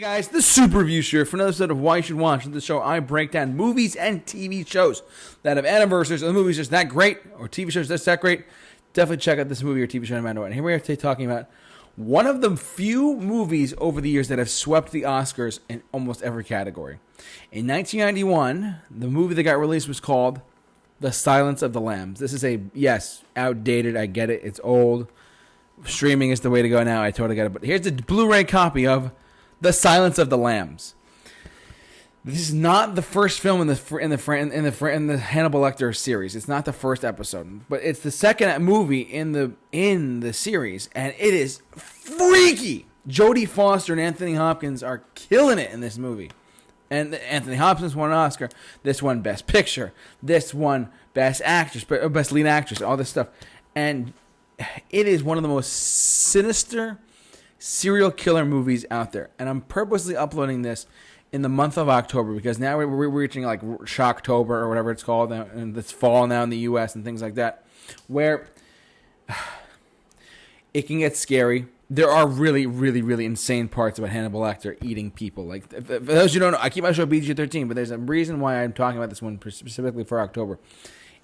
Guys, the Super Review Show for another episode of Why You Should Watch. In this show, I break down movies and TV shows that have anniversaries. Or the movie's just that great, or TV shows just that great. Definitely check out this movie or TV show no matter what. And here we are today talking about one of the few movies over the years that have swept the Oscars in almost every category. In 1991, the movie that got released was called The Silence of the Lambs. This is outdated. I get it. It's old. Streaming is the way to go now. I totally get it. But here's the Blu-ray copy of The Silence of the Lambs. This is not the first film in the Hannibal Lecter series. It's not the first episode, but it's the second movie in the series, and it is freaky. Jodie Foster and Anthony Hopkins are killing it in this movie. And Anthony Hopkins won an Oscar. This one Best Picture. This one Best Actress, Best Lead Actress. All this stuff, and it is one of the most sinister serial killer movies out there. And I'm purposely uploading this in the month of October because now we're reaching like Shocktober or whatever it's called, and it's fall now in the U.S. and things like that, where it can get scary. There are really, really, really insane parts about Hannibal Lecter eating people. Like, for those who don't know, I keep my show PG-13, but there's a reason why I'm talking about this one specifically for October.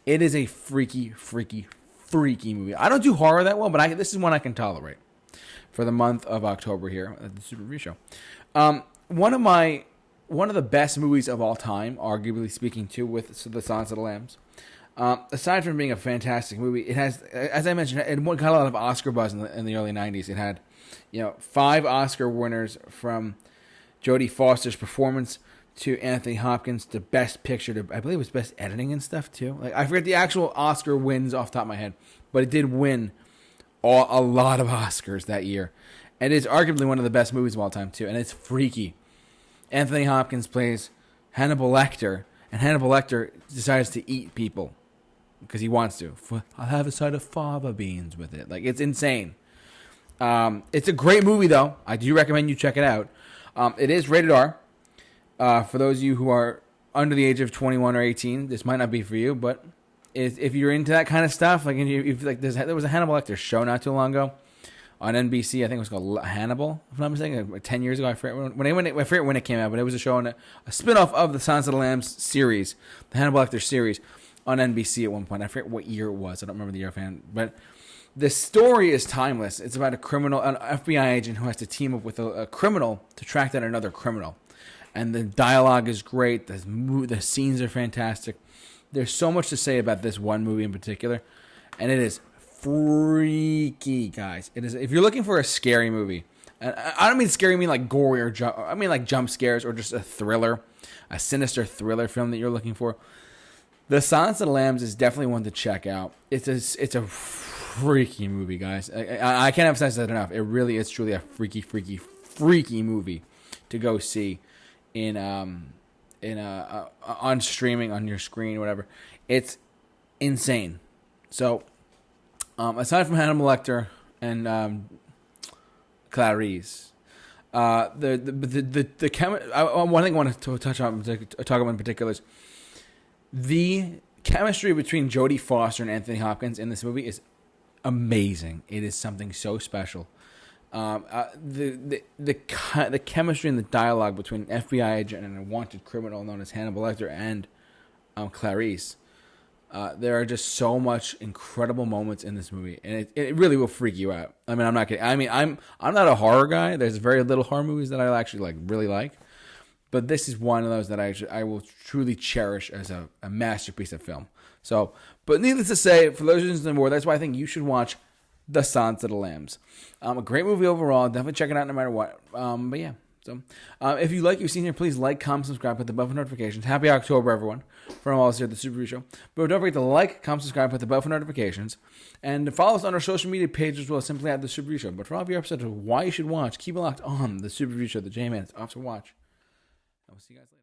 It is a freaky, freaky, freaky movie. I don't do horror that well, but this is one I can tolerate for the month of October here at the Super Review Show. One of the best movies of all time, arguably speaking, too, with The Silence of the Lambs. Aside from being a fantastic movie, it has, as I mentioned, it got a lot of Oscar buzz in the early 90s. It had, 5 Oscar winners from Jodie Foster's performance to Anthony Hopkins to Best Picture to, I believe it was Best Editing and stuff, too. Like, I forget the actual Oscar wins off the top of my head, but it did win a lot of Oscars that year. And it's arguably one of the best movies of all time, too, and it's freaky. Anthony Hopkins plays Hannibal Lecter, and Hannibal Lecter decides to eat people because he wants to. I'll have a side of fava beans with it. Like, it's insane. It's a great movie, though. I do recommend you check it out. It is rated R. For those of you who are under the age of 21 or 18, this might not be for you, but if you're into that kind of stuff, like there was a Hannibal Lecter show not too long ago on NBC. I think it was called Hannibal, if I'm not mistaken. Like 10 years ago, I forget when it came out, but it was a show on a spinoff of the Silence of the Lambs series, the Hannibal Lecter series on NBC at one point. I forget what year it was. I don't remember the year offhand, but the story is timeless. It's about an FBI agent who has to team up with a criminal to track down another criminal. And the dialogue is great. The scenes are fantastic. There's so much to say about this one movie in particular, and it is freaky, guys. It is. If you're looking for a scary movie, and I don't mean scary, I mean like gory or I mean like jump scares or just a thriller, a sinister thriller film that you're looking for. The Silence of the Lambs is definitely one to check out. It's a freaky movie, guys. I can't emphasize that enough. It really is truly a freaky, freaky, freaky movie to go see on streaming on your screen, whatever. It's insane. So, aside from Hannibal Lecter and Clarice, one thing I want to talk about in particular is the chemistry between Jodie Foster and Anthony Hopkins in this movie is amazing. It is something so special. The chemistry and the dialogue between an FBI agent and a wanted criminal known as Hannibal Lecter and Clarice. There are just so much incredible moments in this movie, and it really will freak you out. I mean, I'm not kidding. I mean, I'm not a horror guy. There's very little horror movies that I actually really like, but this is one of those that I will truly cherish as a masterpiece of film. So, but needless to say, for those reasons and more, that's why I think you should watch The Silence of the Lambs. A great movie overall. Definitely check it out no matter what. But yeah. So, if you like what you've seen here, please like, comment, subscribe, hit the bell for notifications. Happy October, everyone, from all of us here at the Super Review Show. But don't forget to like, comment, subscribe, hit the bell for notifications, and follow us on our social media page as well, simply at the Super Review Show. But for all of your episodes of Why You Should Watch, keep it locked on the Super Review Show. The J-Man is off to watch. I will see you guys later.